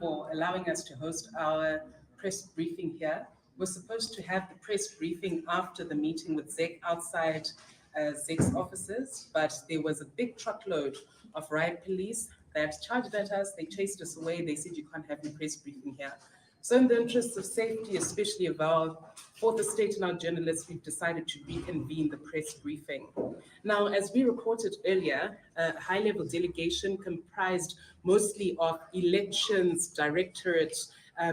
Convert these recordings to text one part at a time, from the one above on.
for allowing us to host our press briefing here. We're supposed to have the press briefing after the meeting with ZEC outside ZEC's offices, but there was a big truckload of riot police that charged at us. They chased us away. They said, you can't have your press briefing here. So in the interests of safety, especially of our fourth estate and our journalists, we've decided to reconvene the press briefing. Now, as we reported earlier, a high-level delegation comprised mostly of elections directorate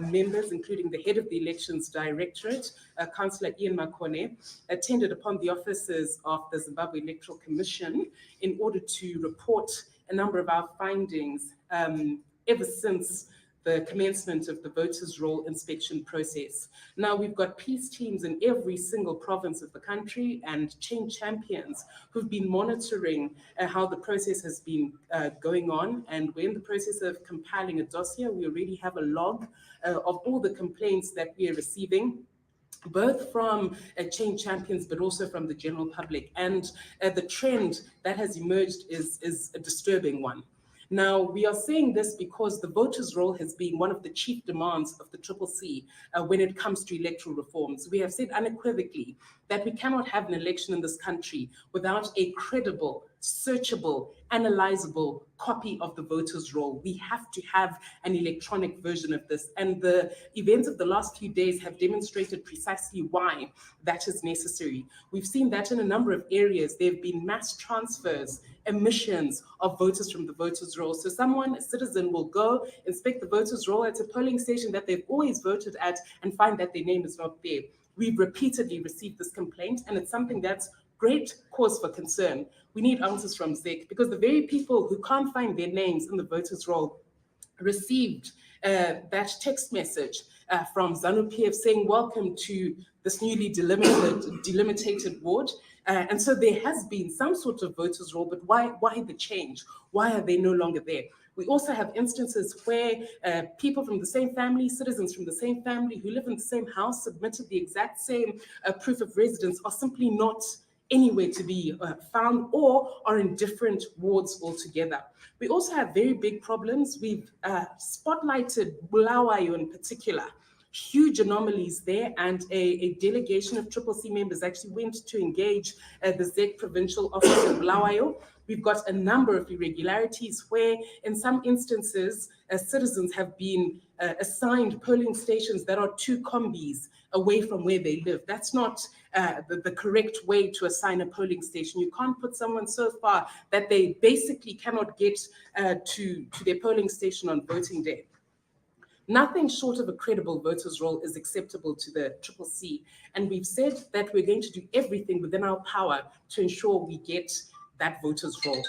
members, including the head of the elections directorate, Councillor Ian Makone, attended upon the offices of the Zimbabwe Electoral Commission in order to report a number of our findings ever since the commencement of the voters' roll inspection process. Now, we've got peace teams in every single province of the country and change champions who've been monitoring how the process has been going on. And we're in the process of compiling a dossier. We already have a log of all the complaints that we are receiving, both from change champions, but also from the general public. And the trend that has emerged is a disturbing one. Now, we are saying this because the voters' roll has been one of the chief demands of the CCC when it comes to electoral reforms. We have said unequivocally that we cannot have an election in this country without a credible, searchable, analyzable copy of the voters' roll. We have to have an electronic version of this. And the events of the last few days have demonstrated precisely why that is necessary. We've seen that in a number of areas. There have been mass transfers, emissions of voters from the voters' roll. So a citizen will go inspect the voters' roll at a polling station that they've always voted at and find that their name is not there. We've repeatedly received this complaint, and it's something that's great cause for concern. We need answers from ZEC, because the very people who can't find their names in the voters' roll received that text message from ZANU-PF saying, welcome to this newly delimitated ward. And so there has been some sort of voters' roll, but why the change? Why are they no longer there? We also have instances where people from the same family, citizens from the same family who live in the same house, submitted the exact same proof of residence, are simply not anywhere to be found or are in different wards altogether. We also have very big problems. We've spotlighted Bulawayo in particular. Huge anomalies there, and a delegation of CCC members actually went to engage the ZEC provincial office in Bulawayo. We've got a number of irregularities where, in some instances, citizens have been assigned polling stations that are 2 combis away from where they live. That's not the correct way to assign a polling station. You can't put someone so far that they basically cannot get to their polling station on voting day. Nothing short of a credible voters' roll is acceptable to the CCC. And we've said that we're going to do everything within our power to ensure we get that voters' roll.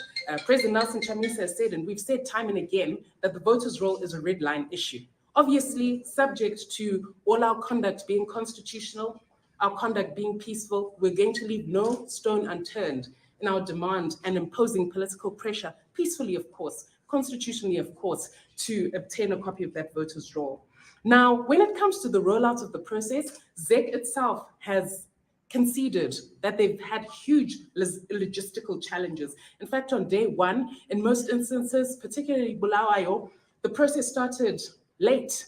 President Nelson Chamisa has said, and we've said time and again, that the voters' roll is a red line issue. Obviously, subject to all our conduct being constitutional, our conduct being peaceful, we're going to leave no stone unturned in our demand and imposing political pressure, peacefully, of course, constitutionally, of course, to obtain a copy of that voters' roll. Now, when it comes to the rollout of the process, ZEC itself has conceded that they've had huge logistical challenges. In fact, on day one, in most instances, particularly Bulawayo, the process started late,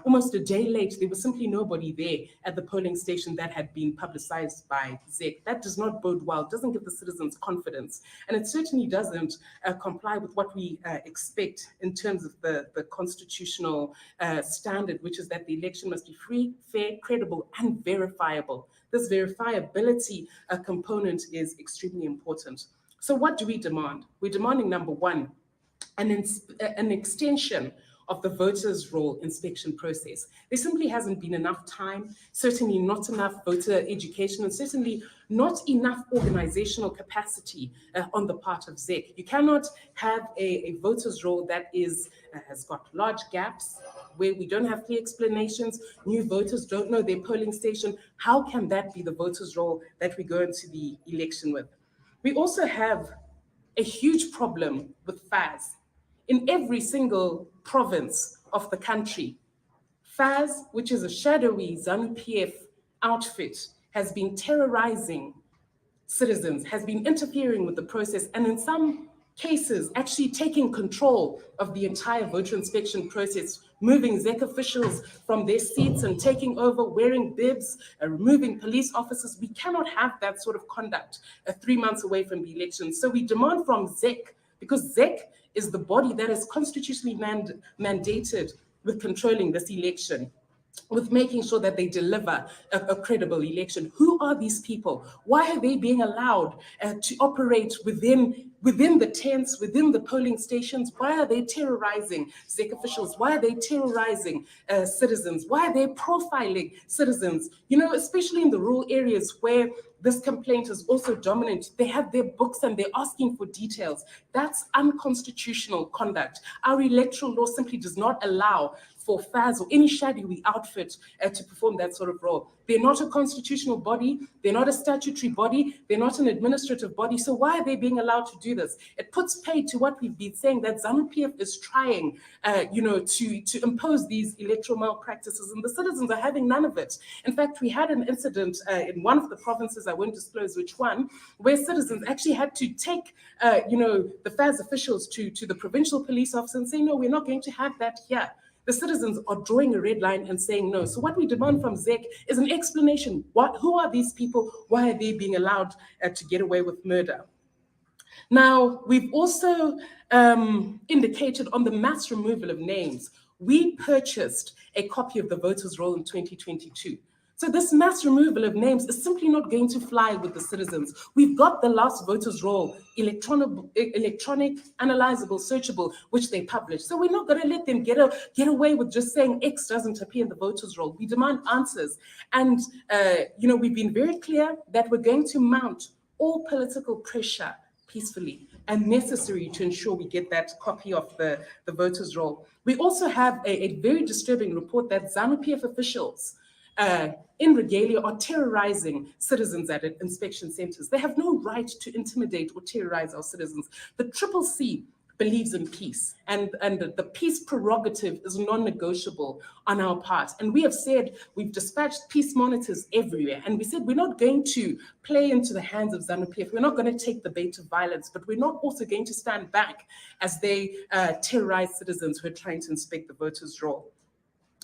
almost a day late. There was simply nobody there at the polling station that had been publicized by ZEC. That does not bode well, doesn't give the citizens confidence. And it certainly doesn't comply with what we expect in terms of the constitutional standard, which is that the election must be free, fair, credible, and verifiable. This verifiability component is extremely important. So what do we demand? We're demanding, number one, an extension of the voters' roll inspection process. There simply hasn't been enough time, certainly not enough voter education, and certainly not enough organizational capacity on the part of ZEC. You cannot have a voters' roll that has got large gaps, where we don't have clear explanations, new voters don't know their polling station. How can that be the voters' roll that we go into the election with? We also have a huge problem with FAS. In every single province of the country, FAS, which is a shadowy ZANU-PF outfit, has been terrorizing citizens, has been interfering with the process, and in some cases actually taking control of the entire voter inspection process, moving ZEC officials from their seats and taking over, wearing bibs, removing police officers. We cannot have that sort of conduct 3 months away from the election. So we demand from ZEC, because ZEC is the body that is constitutionally mandated with controlling this election, with making sure that they deliver a credible election. Who are these people? Why are they being allowed to operate within the tents, within the polling stations? Why are they terrorizing ZEC officials? Why are they terrorizing citizens? Why are they profiling citizens? You know, especially in the rural areas where this complaint is also dominant. They have their books and they're asking for details. That's unconstitutional conduct. Our electoral law simply does not allow for FAS or any shadowy outfit to perform that sort of role. They're not a constitutional body. They're not a statutory body. They're not an administrative body. So why are they being allowed to do this? It puts pay to what we've been saying, that ZANU-PF is trying, to impose these electoral malpractices, and the citizens are having none of it. In fact, we had an incident in one of the provinces, I won't disclose which one, where citizens actually had to take, the FAS officials to the provincial police officer and say, no, we're not going to have that here. The citizens are drawing a red line and saying no. So what we demand from ZEC is an explanation. Who are these people? Why are they being allowed to get away with murder? Now, we've also indicated on the mass removal of names. We purchased a copy of the voters' roll in 2022. So this mass removal of names is simply not going to fly with the citizens. We've got the last voters' roll, electronic, analyzable, searchable, which they published. So we're not going to let them get away with just saying X doesn't appear in the voters' roll. We demand answers. And, we've been very clear that we're going to mount all political pressure peacefully and necessary to ensure we get that copy of the voters' roll. We also have a very disturbing report that ZANU-PF officials in regalia are terrorizing citizens at inspection centers. They have no right to intimidate or terrorize our citizens. The CCC believes in peace, and the peace prerogative is non-negotiable on our part. And we have said, we've dispatched peace monitors everywhere, and we said we're not going to play into the hands of ZANU-PF. We're not going to take the bait of violence, but we're not also going to stand back as they terrorize citizens who are trying to inspect the voters' roll.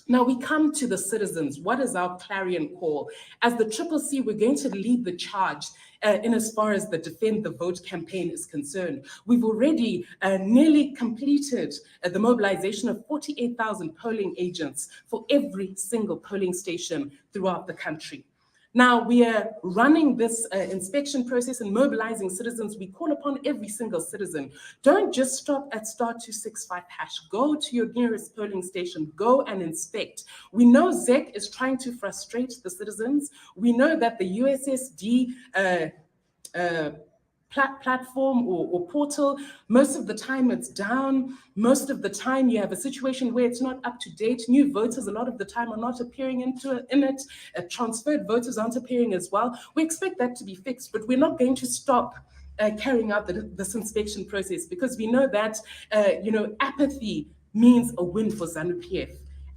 Now we come to the citizens. What is our clarion call? As the CCC, we're going to lead the charge in as far as the Defend the Vote campaign is concerned. We've already nearly completed the mobilization of 48,000 polling agents for every single polling station throughout the country. Now we are running this inspection process and mobilizing citizens. We call upon every single citizen. Don't just stop at *265#. Go to your nearest polling station. Go and inspect. We know ZEC is trying to frustrate the citizens. We know that the USSD platform or portal, most of the time it's down. Most of the time you have a situation where it's not up to date. New voters a lot of the time are not appearing in it. Transferred voters aren't appearing as well. We expect that to be fixed, but we're not going to stop carrying out this inspection process, because we know that apathy means a win for ZANU-PF.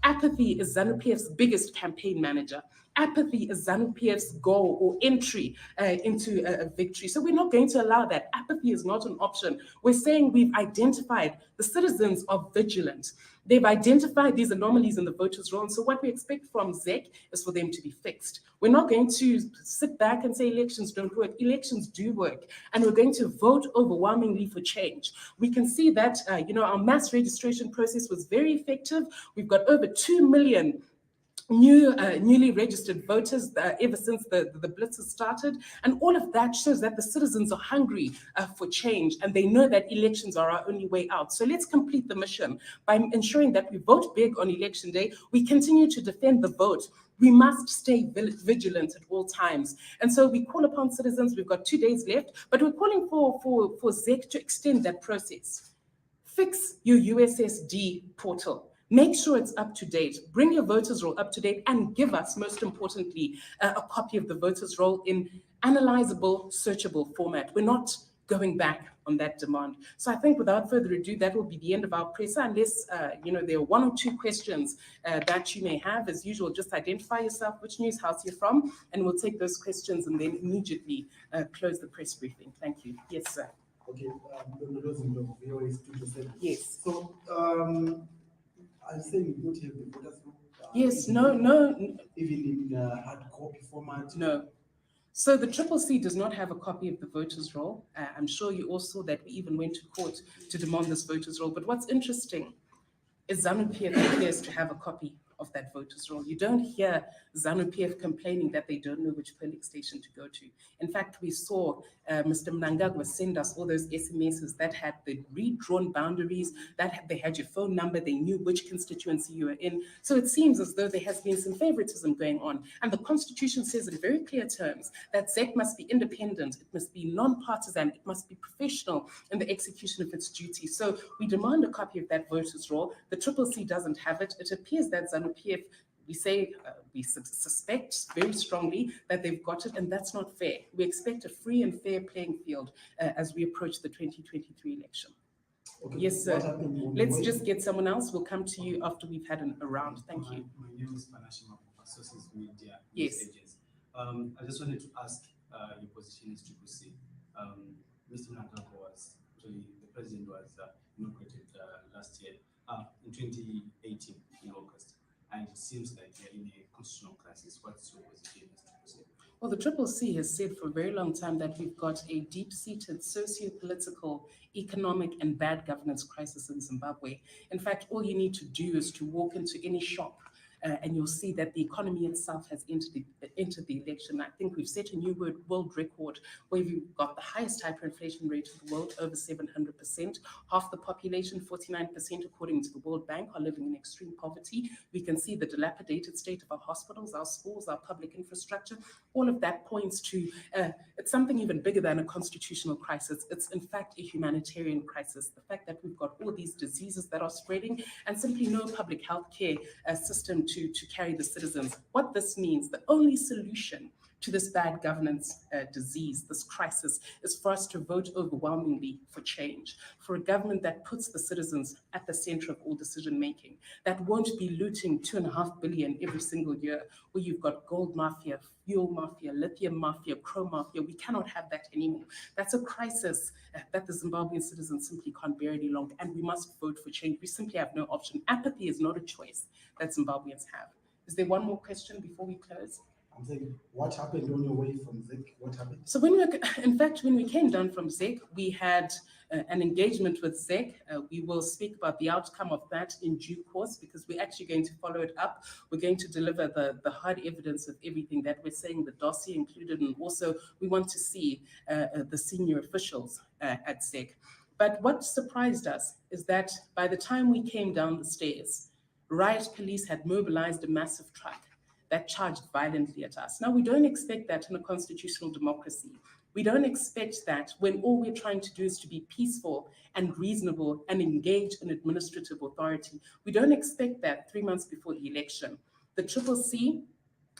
Apathy is ZANU-PF's biggest campaign manager. Apathy is ZANU-PF's goal or entry into a victory. So we're not going to allow that. Apathy is not an option. We're saying we've identified, the citizens are vigilant. They've identified these anomalies in the voters' roll. And so what we expect from ZEC is for them to be fixed. We're not going to sit back and say elections don't work. Elections do work. And we're going to vote overwhelmingly for change. We can see that, our mass registration process was very effective. We've got over 2 million newly registered voters ever since the blitz has started. And all of that shows that the citizens are hungry for change, and they know that elections are our only way out. So let's complete the mission by ensuring that we vote big on election day. We continue to defend the vote. We must stay vigilant at all times. And so we call upon citizens. We've got 2 days left, but we're calling for ZEC to extend that process. Fix your USSD portal. Make sure it's up to date. Bring your voters' roll up to date, and give us, most importantly, a copy of the voters' roll in analyzable, searchable format. We're not going back on that demand. So I think without further ado, that will be the end of our presser, unless there are 1 or 2 questions that you may have. As usual, just identify yourself, which news house you're from, and we'll take those questions and then immediately close the press briefing. Thank you. Yes, sir. Okay, VOA Studio 7. Yes. So, I say we don't have the voters roll. Yes, Even in hard copy format. No. So the Triple C does not have a copy of the voters' roll. I'm sure you all saw that we even went to court to demand this voters' roll. But what's interesting is ZANU-PF appears to have a copy of that voters' roll. You don't hear ZANU-PF complaining that they don't know which polling station to go to. In fact, we saw Mr. Mnangagwa send us all those SMSs that had the redrawn boundaries, they had your phone number, they knew which constituency you were in. So it seems as though there has been some favoritism going on. And the Constitution says in very clear terms that ZEC must be independent, it must be non-partisan, it must be professional in the execution of its duties. So we demand a copy of that voters' roll. The Triple C doesn't have it. It appears that ZANU-PF, we suspect very strongly that they've got it, and that's not fair. We expect a free and fair playing field as we approach the 2023 election. Okay. Yes, sir. Let's just get someone else. We'll come to you after we've had a round. Thank you. My name is Panashima of Sources Media. Yes. I just wanted to ask your position is Triple C. Mr. Mnangagwa was actually, the president was inaugurated last year, in 2018 in August. And it seems like they're in a constitutional crisis. What's your position as Triple C? Well, the Triple C has said for a very long time that we've got a deep-seated socio-political, economic, and bad governance crisis in Zimbabwe. In fact, all you need to do is to walk into any shop and you'll see that the economy itself has entered the election. I think we've set a new world record where we've got the highest hyperinflation rate in the world, over 700%. Half the population, 49%, according to the World Bank, are living in extreme poverty. We can see the dilapidated state of our hospitals, our schools, our public infrastructure. All of that points to it's something even bigger than a constitutional crisis. It's in fact a humanitarian crisis. The fact that we've got all these diseases that are spreading and simply no public health care system to carry the citizens. What this means, the only solution to this bad governance disease, this crisis, is for us to vote overwhelmingly for change, for a government that puts the citizens at the center of all decision making, that won't be looting 2.5 billion every single year, where you've got gold mafia, fuel mafia, lithium mafia, chrome mafia. We cannot have that anymore. That's a crisis that the Zimbabwean citizens simply can't bear any longer, and we must vote for change. We simply have no option. Apathy is not a choice that Zimbabweans have. Is there one more question before we close? I'm saying, what happened on your way from ZEC? What happened? So when we came down from ZEC, we had an engagement with ZEC. We will speak about the outcome of that in due course, because we're actually going to follow it up. We're going to deliver the hard evidence of everything that we're saying, the dossier included, and also we want to see the senior officials at ZEC. But what surprised us is that by the time we came down the stairs, riot police had mobilized a massive truck that charged violently at us. Now, we don't expect that in a constitutional democracy. We don't expect that when all we're trying to do is to be peaceful and reasonable and engage in administrative authority. We don't expect that 3 months before the election. The Triple C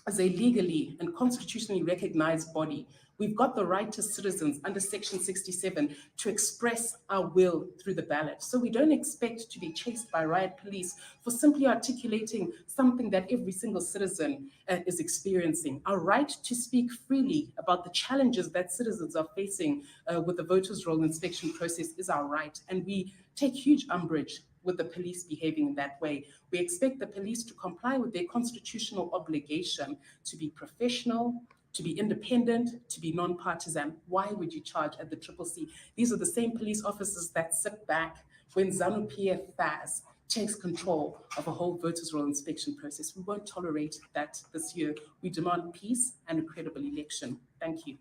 is a legally and constitutionally recognized body. We've got the right as citizens under Section 67 to express our will through the ballot. So we don't expect to be chased by riot police for simply articulating something that every single citizen is experiencing. Our right to speak freely about the challenges that citizens are facing with the voters' roll inspection process is our right. And we take huge umbrage with the police behaving in that way. We expect the police to comply with their constitutional obligation to be professional, to be independent, to be non-partisan. Why would you charge at the Triple C? These are the same police officers that sit back when ZANU-PF FAS takes control of a whole voters' roll inspection process. We won't tolerate that this year. We demand peace and a credible election. Thank you.